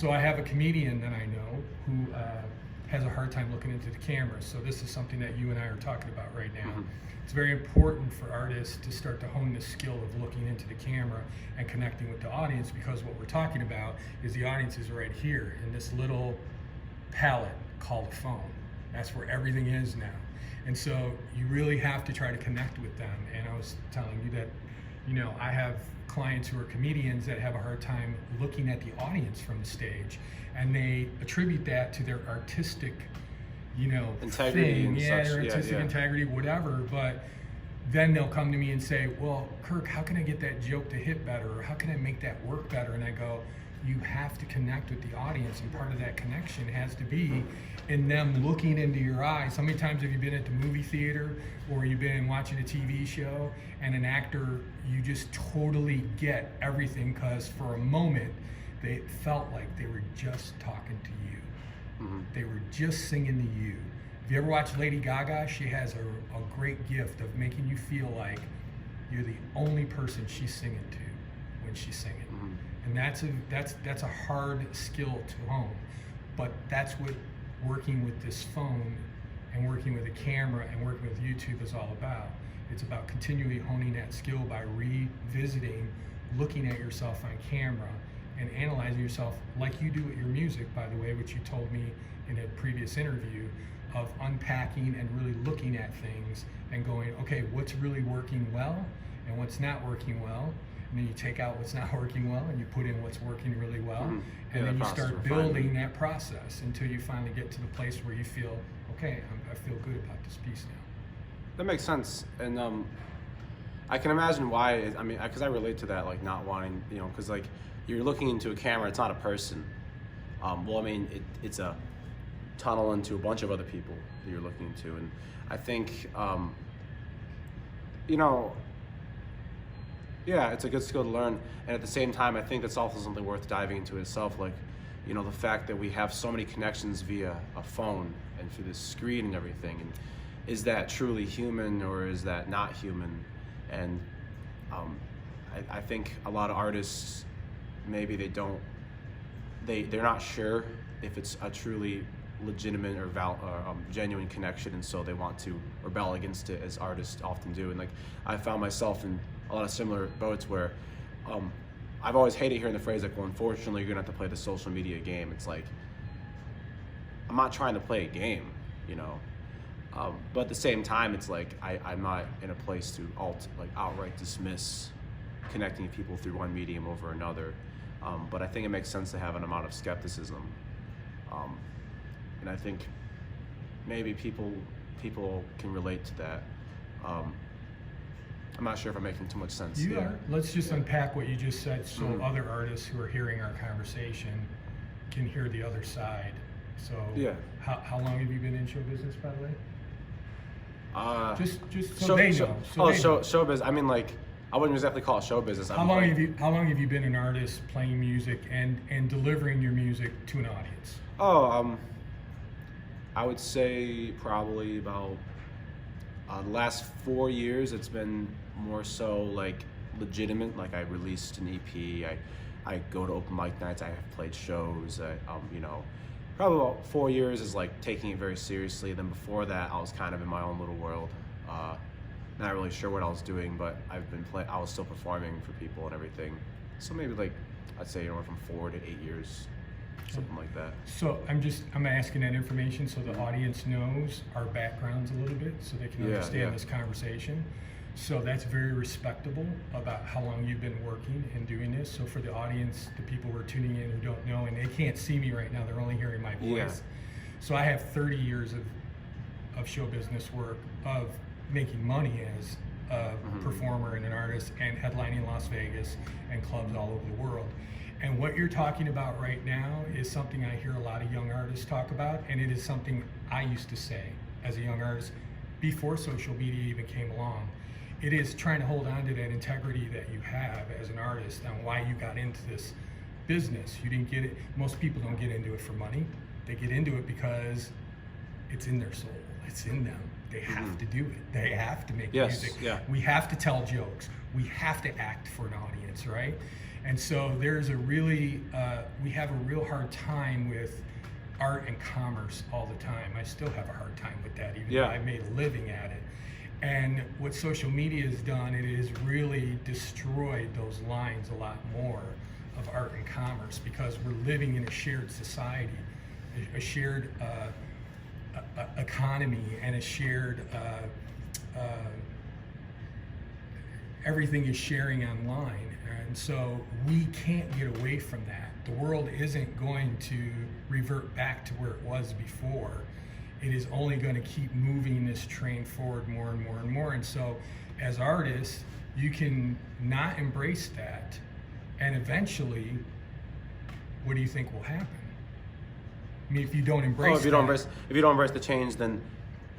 So I have a comedian that I know who has a hard time looking into the camera. So this is something that you and I are talking about right now. It's very important for artists to start to hone the skill of looking into the camera and connecting with the audience, because what we're talking about is the audience is right here in this little palette called a phone. That's where everything is now. And so you really have to try to connect with them. And I was telling you that, I have clients who are comedians that have a hard time looking at the audience from the stage, and they attribute that to their artistic, integrity thing. and Yeah, such. their artistic integrity, whatever. But then they'll come to me and say, well, Kirk, how can I get that joke to hit better? Or how can I make that work better? And I go, you have to connect with the audience, and part of that connection has to be in them looking into your eyes. How many times have you been at the movie theater or you've been watching a TV show and an actor, you just totally get everything because for a moment they felt like they were just talking to you. They were just singing to you. If you ever watch Lady Gaga, she has a great gift of making you feel like you're the only person she's singing to when she's singing. And that's a hard skill to hone, but that's what working with this phone and working with a camera and working with YouTube is all about. It's about continually honing that skill by revisiting, looking at yourself on camera and analyzing yourself like you do with your music, by the way, which you told me in a previous interview, of unpacking and really looking at things and going, okay, what's really working well and what's not working well. And then you take out what's not working well and you put in what's working really well. And then you start building that process until you finally get to the place where you feel, okay, I feel good about this piece now. That makes sense. And I can imagine why, because I relate to that, like not wanting, because like you're looking into a camera, it's not a person. It's a tunnel into a bunch of other people that you're looking into. And I think, yeah, it's a good skill to learn, and at the same time, I think that's also something worth diving into itself. Like, the fact that we have so many connections via a phone and through the screen and everything, and is that truly human or is that not human? And I think a lot of artists, maybe they're not sure if it's a truly legitimate or genuine connection, and so they want to rebel against it, as artists often do. And like, I found myself in a lot of similar boats where I've always hated hearing the phrase like, well, unfortunately, you're gonna have to play the social media game. It's like, I'm not trying to play a game, but at the same time, it's like I'm not in a place to outright dismiss connecting people through one medium over another. But I think it makes sense to have an amount of skepticism. And I think maybe people can relate to that. I'm not sure if I'm making too much sense. You are. Let's just unpack what you just said so other artists who are hearing our conversation can hear the other side. So how long have you been in show business, by the way? Just so they know. Show business. I mean, like, I wouldn't exactly call it show business. How long have you been an artist playing music and delivering your music to an audience? I would say probably about the last 4 years. It's been more so like legitimate. Like, I released an EP. I go to open mic nights. I have played shows. Probably about 4 years is like taking it very seriously. Then before that, I was kind of in my own little world. Not really sure what I was doing, but I was still performing for people and everything. So maybe like, I'd say from 4 to 8 years, something like that. So I'm asking that information so the audience knows our backgrounds a little bit, so they can understand this conversation. So that's very respectable about how long you've been working and doing this. So for the audience, the people who are tuning in who don't know, and they can't see me right now, they're only hearing my voice. So I have 30 years of show business work, of making money as a performer and an artist, and headlining Las Vegas and clubs all over the world. And what you're talking about right now is something I hear a lot of young artists talk about, and it is something I used to say as a young artist before social media even came along. It is trying to hold on to that integrity that you have as an artist and why you got into this business. You didn't get it. Most people don't get into it for money. They get into it because it's in their soul. It's in them. They have to do it. They have to make music. We have to tell jokes. We have to act for an audience, right? And so there's a really, we have a real hard time with art and commerce all the time. I still have a hard time with that, even though I made a living at it. And what social media has done, it has really destroyed those lines a lot more of art and commerce, because we're living in a shared society, a shared economy, and a shared, everything is sharing online. And so we can't get away from that. The world isn't going to revert back to where it was before. It is only going to keep moving this train forward more and more and more. And so as artists, you can not embrace that, and eventually, what do you think will happen? I mean, if you don't embrace if you don't embrace the change, then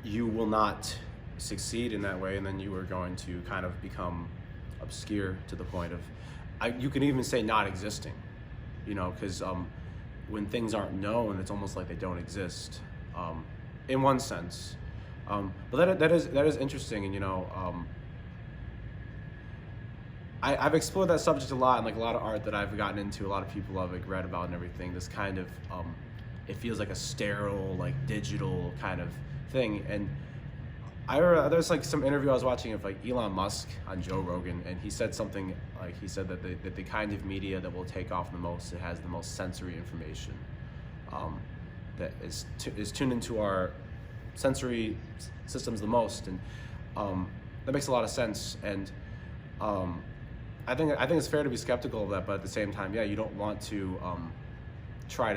you will not succeed in that way, and then you are going to kind of become obscure to the point of, you can even say not existing, you know, because when things aren't known, it's almost like they don't exist, in one sense. But that is interesting, and you know, I've explored that subject a lot, and like a lot of art that I've gotten into, a lot of people I've like read about and everything. This kind of, it feels like a sterile, like digital kind of thing, and there's like some interview I was watching of like Elon Musk on Joe Rogan, and he said something like, he said that the kind of media that will take off the most, it has the most sensory information, that is tuned into our sensory systems the most, and that makes a lot of sense. And I think it's fair to be skeptical of that, but at the same time, yeah, you don't want to try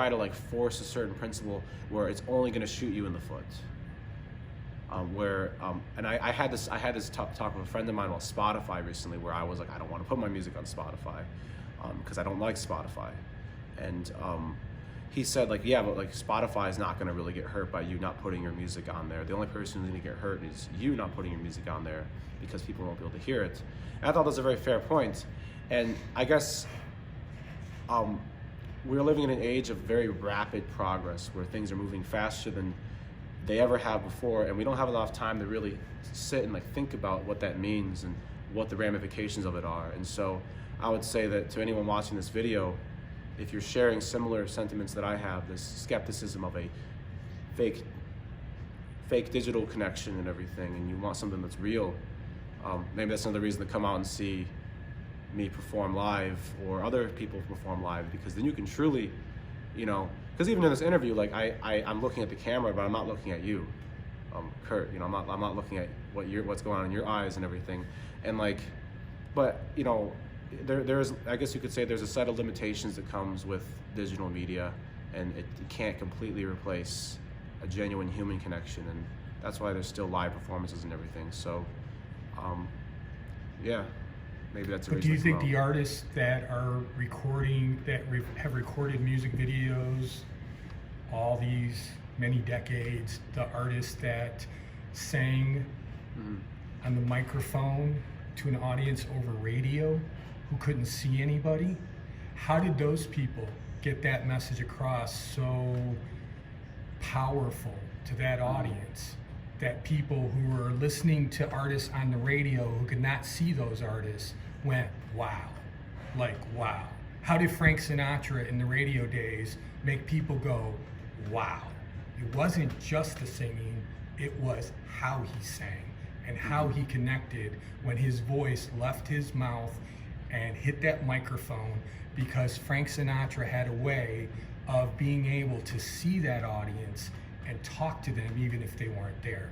to like force a certain principle where it's only going to shoot you in the foot. And I had this talk with a friend of mine about Spotify recently, where I was like, I don't want to put my music on Spotify because I don't like Spotify, and he said like, yeah, but like Spotify is not going to really get hurt by you not putting your music on there. The only person who's going to get hurt is you not putting your music on there, because people won't be able to hear it. And I thought that was a very fair point. And I guess we're living in an age of very rapid progress, where things are moving faster than they ever have before, and we don't have enough time to really sit and like think about what that means and what the ramifications of it are. And so I would say that to anyone watching this video, if you're sharing similar sentiments that I have, this skepticism of a fake digital connection and everything, and you want something that's real, maybe that's another reason to come out and see me perform live, or other people perform live, because then you can truly, you know, because even in this interview, like I'm looking at the camera, but I'm not looking at you, Kurt. You know, I'm not looking at what's going on in your eyes and everything, and like, but you know, there's, I guess you could say, there's a set of limitations that comes with digital media, and it can't completely replace a genuine human connection, and that's why there's still live performances and everything. So, yeah, maybe that's a reason. But do you think the artists that are recording, have recorded music videos all these many decades, the artists that sang on the microphone to an audience over radio who couldn't see anybody, how did those people get that message across so powerful to that audience, that people who were listening to artists on the radio who could not see those artists went, wow, like, wow? How did Frank Sinatra in the radio days make people go, wow? It wasn't just the singing, it was how he sang and how he connected when his voice left his mouth and hit that microphone, because Frank Sinatra had a way of being able to see that audience and talk to them even if they weren't there.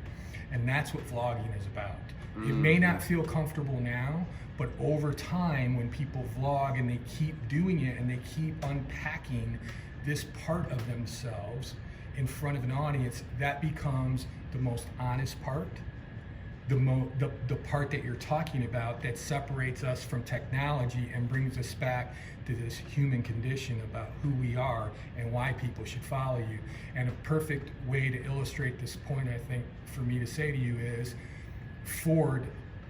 And that's what vlogging is about. It may not feel comfortable now, but over time, when people vlog and they keep doing it and they keep unpacking this part of themselves in front of an audience, that becomes the most honest part, the part that you're talking about, that separates us from technology and brings us back to this human condition about who we are and why people should follow you. And a perfect way to illustrate this point, I think, for me to say to you is, Ford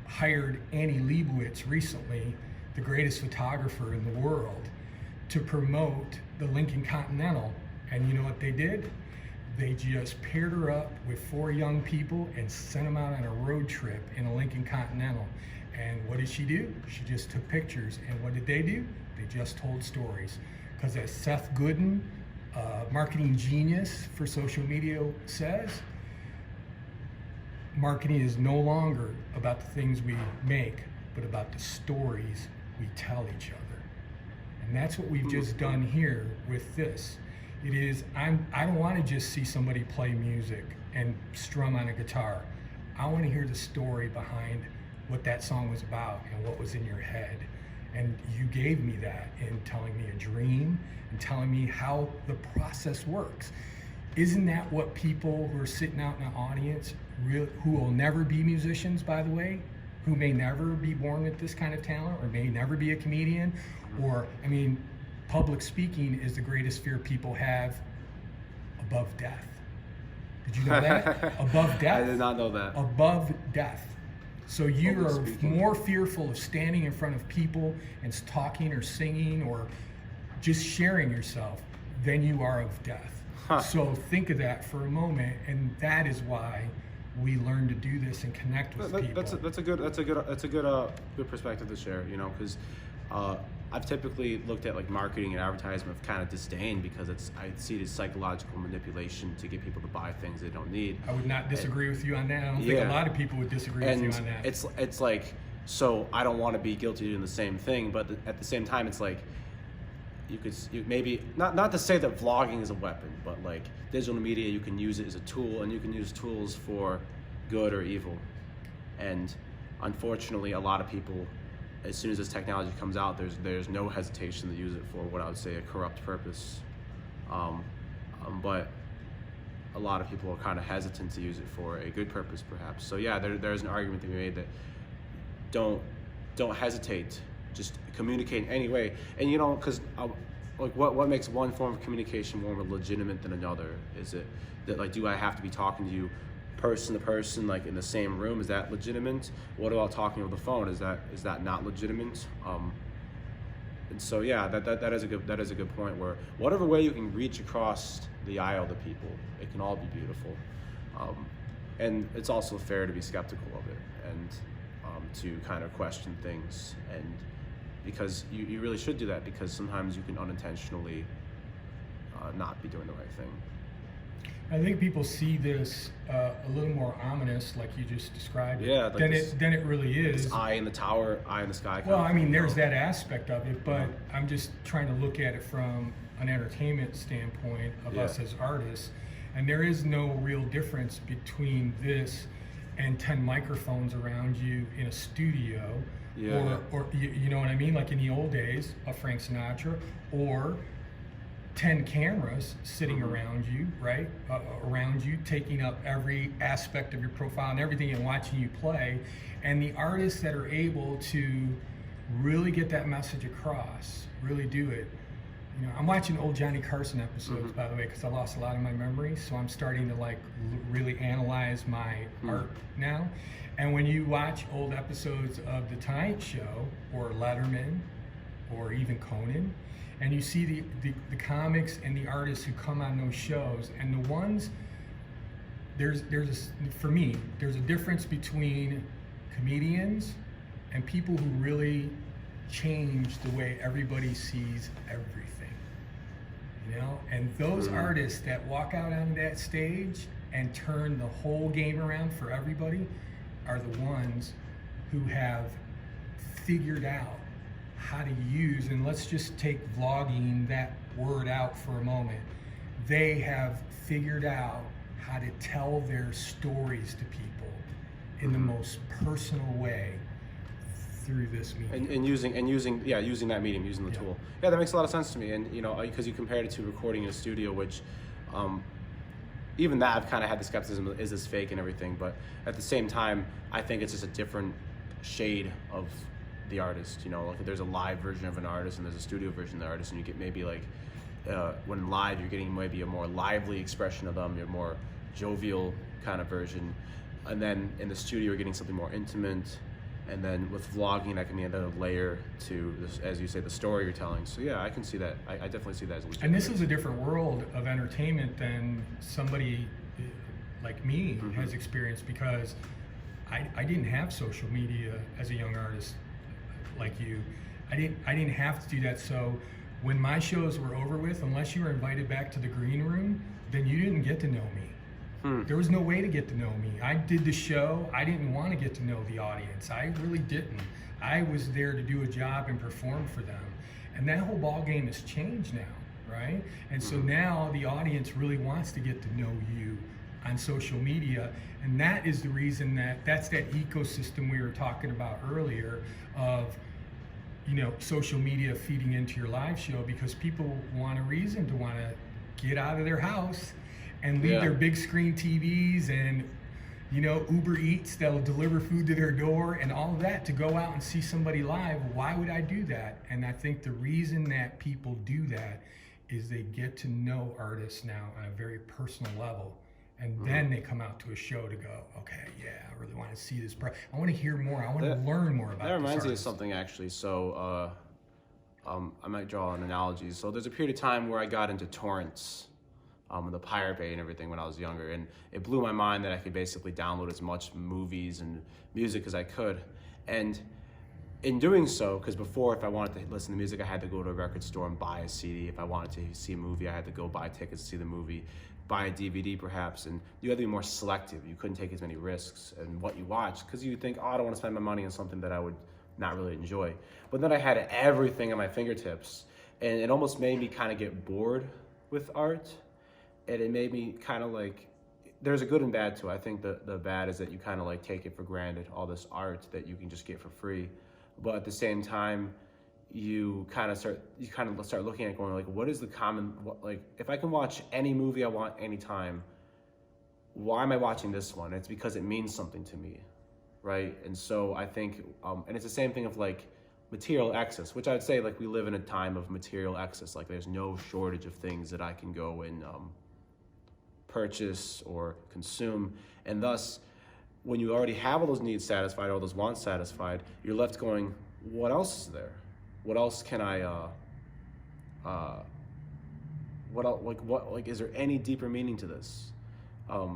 hired Annie Leibovitz recently, the greatest photographer in the world, to promote the Lincoln Continental. And you know what they did? They just paired her up with 4 young people and sent them out on a road trip in a Lincoln Continental. And what did she do? She just took pictures. And what did they do? They just told stories. Because as Seth Godin, marketing genius for social media, says, marketing is no longer about the things we make, but about the stories we tell each other. And that's what we've just done here with this. It is, I don't want to just see somebody play music and strum on a guitar. I want to hear the story behind what that song was about and what was in your head. And you gave me that in telling me a dream and telling me how the process works. Isn't that what people who are sitting out in the audience, who will never be musicians, by the way, who may never be born with this kind of talent or may never be a comedian, or, I mean, public speaking is the greatest fear people have above death. Did you know that? Above death? I did not know that. Above death. So you Public are speaking. more fearful of standing in front of people and talking or singing or just sharing yourself than you are of death. Huh. So think of that for a moment, and that is why we learn to do this and connect with people. That's a good perspective to share. You know, because I've typically looked at like marketing and advertisement with kind of disdain because I see it as psychological manipulation to get people to buy things they don't need. I would not disagree with you on that. I don't think a lot of people would disagree with you on that. It's like, so I don't want to be guilty of doing the same thing, but at the same time, it's like you maybe not to say that vlogging is a weapon, but like digital media, you can use it as a tool, and you can use tools for good or evil. And unfortunately, a lot of people, as soon as this technology comes out, there's no hesitation to use it for what I would say a corrupt purpose. But a lot of people are kind of hesitant to use it for a good purpose, perhaps. So yeah, there's an argument to be made that don't hesitate, just communicate in any way. And you know, because like what makes one form of communication more legitimate than another? Is it that like, do I have to be talking to you person to person, like in the same room? Is that legitimate? What about talking over the phone? Is that not legitimate? And so yeah, that is a good point, where whatever way you can reach across the aisle to people, it can all be beautiful. And it's also fair to be skeptical of it and to kind of question things, and because you really should do that, because sometimes you can unintentionally not be doing the right thing. I think people see this a little more ominous, like you just described, Yeah, like than it really is. This eye in the tower, eye in the sky. Well, I mean, there's that aspect of it, but I'm just trying to look at it from an entertainment standpoint of us as artists, and there is no real difference between this and 10 microphones around you in a studio, or you know what I mean, like in the old days of Frank Sinatra, or 10 cameras sitting around you, right? Around you, taking up every aspect of your profile and everything, and watching you play. And the artists that are able to really get that message across, really do it. You know, I'm watching old Johnny Carson episodes, by the way, because I lost a lot of my memories. So I'm starting to like really analyze my art now. And when you watch old episodes of The Tonight Show or Letterman or even Conan, and you see the comics and the artists who come on those shows, and the ones, for me, there's a difference between comedians and people who really change the way everybody sees everything, you know? And those artists that walk out on that stage and turn the whole game around for everybody are the ones who have figured out how to use, and let's just take vlogging, that word, out for a moment. They have figured out how to tell their stories to people in the most personal way through this medium. And using that medium, using the tool. Yeah, that makes a lot of sense to me. And you know, because you compared it to recording in a studio, which even that I've kind of had the skepticism, is this fake and everything, but at the same time, I think it's just a different shade of the artist. You know, like there's a live version of an artist and there's a studio version of the artist, and you get maybe like when live you're getting maybe a more lively expression of them, a more jovial kind of version, and then in the studio you're getting something more intimate, and then with vlogging that can be another layer to this, as you say, the story you're telling. So yeah, I can see that. I definitely see that as legitimate. And this is a different world of entertainment than somebody like me has experienced, because I didn't have social media as a young artist like you. I didn't have to do that. So when my shows were over with, unless you were invited back to the green room, then you didn't get to know me. There was no way to get to know me. I did the show. I didn't want to get to know the audience. I really didn't. I was there to do a job and perform for them. And that whole ball game has changed now, right? And so now the audience really wants to get to know you on social media, and that is the reason that's that ecosystem we were talking about earlier of, you know, social media feeding into your live show, because people want a reason to want to get out of their house and leave their big screen TVs and, you know, Uber Eats that'll deliver food to their door and all of that to go out and see somebody live. Why would I do that? And I think the reason that people do that is they get to know artists now on a very personal level. And then they come out to a show to go, okay, yeah, I really want to see this. I want to hear more. I want to learn more about this. That reminds me of artist. something, actually. So I might draw an analogy. So there's a period of time where I got into torrents, the Pirate Bay and everything when I was younger, and it blew my mind that I could basically download as much movies and music as I could. And in doing so, because before, if I wanted to listen to music, I had to go to a record store and buy a CD. If I wanted to see a movie, I had to go buy tickets to see the movie, buy a DVD perhaps, and you had to be more selective. You couldn't take as many risks in what you watched because you think, oh, I don't want to spend my money on something that I would not really enjoy. But then I had everything at my fingertips, and it almost made me kind of get bored with art, and it made me kind of like, there's a good and bad to it. I think the bad is that you kind of like take it for granted, all this art that you can just get for free. But at the same time, you kind of start looking at it going like, what is the common, like, if I can watch any movie I want anytime, why am I watching this one? It's because it means something to me, right? And so I think, and it's the same thing of like material excess, which I would say like we live in a time of material excess. Like there's no shortage of things that I can go and purchase or consume, and thus, when you already have all those needs satisfied, all those wants satisfied, you're left going, what else is there? What else can I, is there any deeper meaning to this?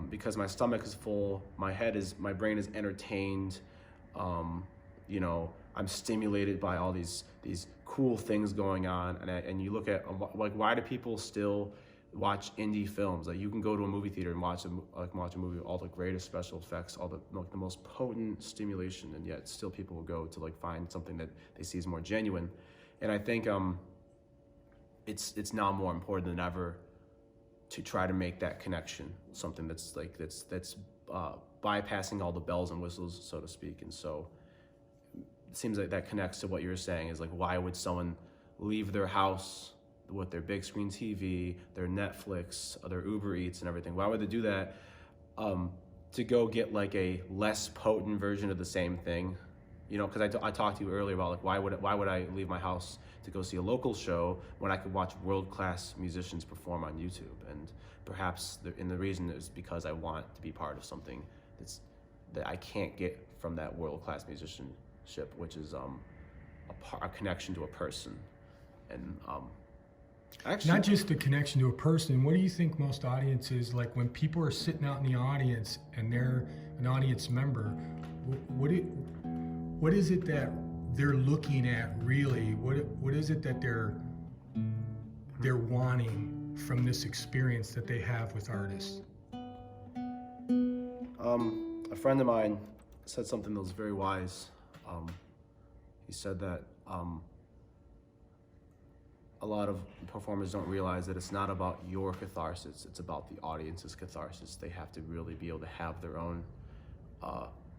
Because my stomach is full, my brain is entertained, you know, I'm stimulated by all these cool things going on, and you look at, like, why do people still watch indie films? Like, you can go to a movie theater and watch a movie with all the greatest special effects, all the most potent stimulation, and yet still people will go to like find something that they see is more genuine. And I think it's now more important than ever to try to make that connection, something that's bypassing all the bells and whistles, so to speak. And so it seems like that connects to what you're saying, is like, why would someone leave their house with their big screen TV, their Netflix, their Uber Eats and everything? Why would they do that to go get like a less potent version of the same thing? You know, because I talked to you earlier about like, why would I leave my house to go see a local show when I could watch world-class musicians perform on YouTube? And perhaps the reason is because I want to be part of something that I can't get from that world-class musicianship, which is a connection to a person. And actually, not just the connection to a person. What do you think most audiences, like when people are sitting out in the audience and they're an audience member, what is it that they're looking at really? What is it that they're wanting from this experience that they have with artists? A friend of mine said something that was very wise. He said that a lot of performers don't realize that it's not about your catharsis, it's about the audience's catharsis. They have to really be able to have their own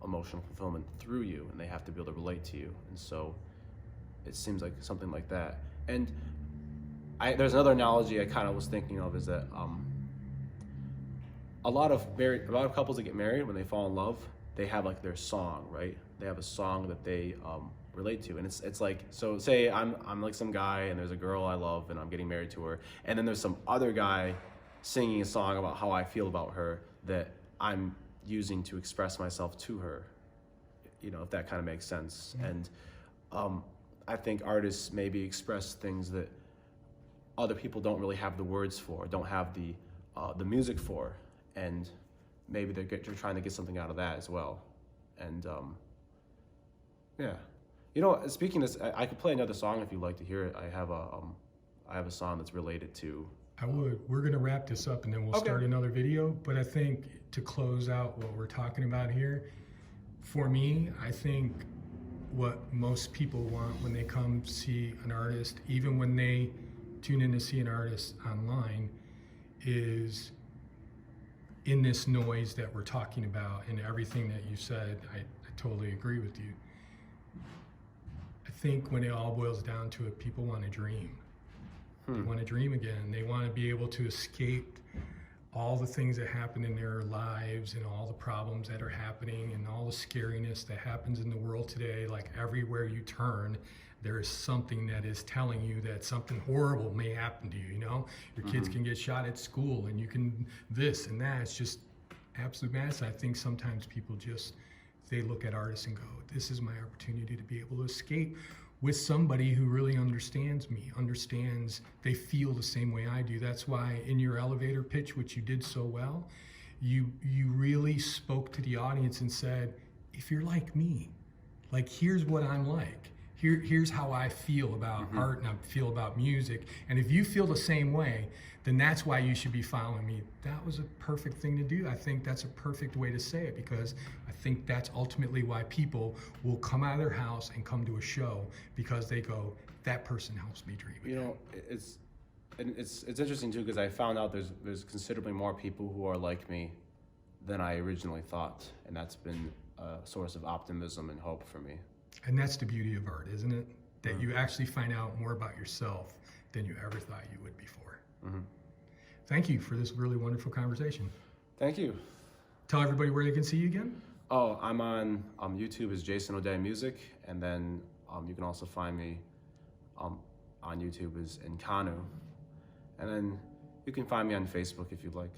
emotional fulfillment through you, and they have to be able to relate to you. And so it seems like something like that. And there's another analogy I kind of was thinking of, is that a lot of couples that get married, when they fall in love, they have like their song, right? They have a song that they relate to, and it's like, so say I'm like some guy and there's a girl I love and I'm getting married to her, and then there's some other guy singing a song about how I feel about her that I'm using to express myself to her, you know, if that kind of makes sense. Mm-hmm. And I think artists maybe express things that other people don't really have the words for, don't have the music for, and maybe they're trying to get something out of that as well. And yeah, you know, speaking of this, I could play another song if you'd like to hear it. I have a song that's related to. I would. We're going to wrap this up and then we'll Okay. start another video. But I think to close out what we're talking about here, for me, I think what most people want when they come see an artist, even when they tune in to see an artist online, is in this noise that we're talking about and everything that you said. I totally agree with you. I think when it all boils down to it, people want to dream. They want to dream again. They want to be able to escape all the things that happen in their lives and all the problems that are happening and all the scariness that happens in the world today. Like everywhere you turn, there is something that is telling you that something horrible may happen to you. You know, your kids can get shot at school and you can this and that. It's just absolute madness. I think sometimes people just, they look at artists and go, this is my opportunity to be able to escape with somebody who really understands me, understands, they feel the same way I do. That's why in your elevator pitch, which you did so well, you really spoke to the audience and said, if you're like me, like here's what I'm like. Here's how I feel about art and I feel about music. And if you feel the same way, then that's why you should be following me. That was a perfect thing to do. I think that's a perfect way to say it, because I think that's ultimately why people will come out of their house and come to a show, because they go, that person helps me dream. You know, it's interesting too, because I found out there's considerably more people who are like me than I originally thought, and that's been a source of optimism and hope for me. And that's the beauty of art, isn't it? That you actually find out more about yourself than you ever thought you would before. Thank you for this really wonderful conversation. Thank you. Tell everybody where they can see you again. Oh, I'm on YouTube as Jason O'Day Music, and then you can also find me on YouTube as Nkanu, and then you can find me on Facebook if you'd like.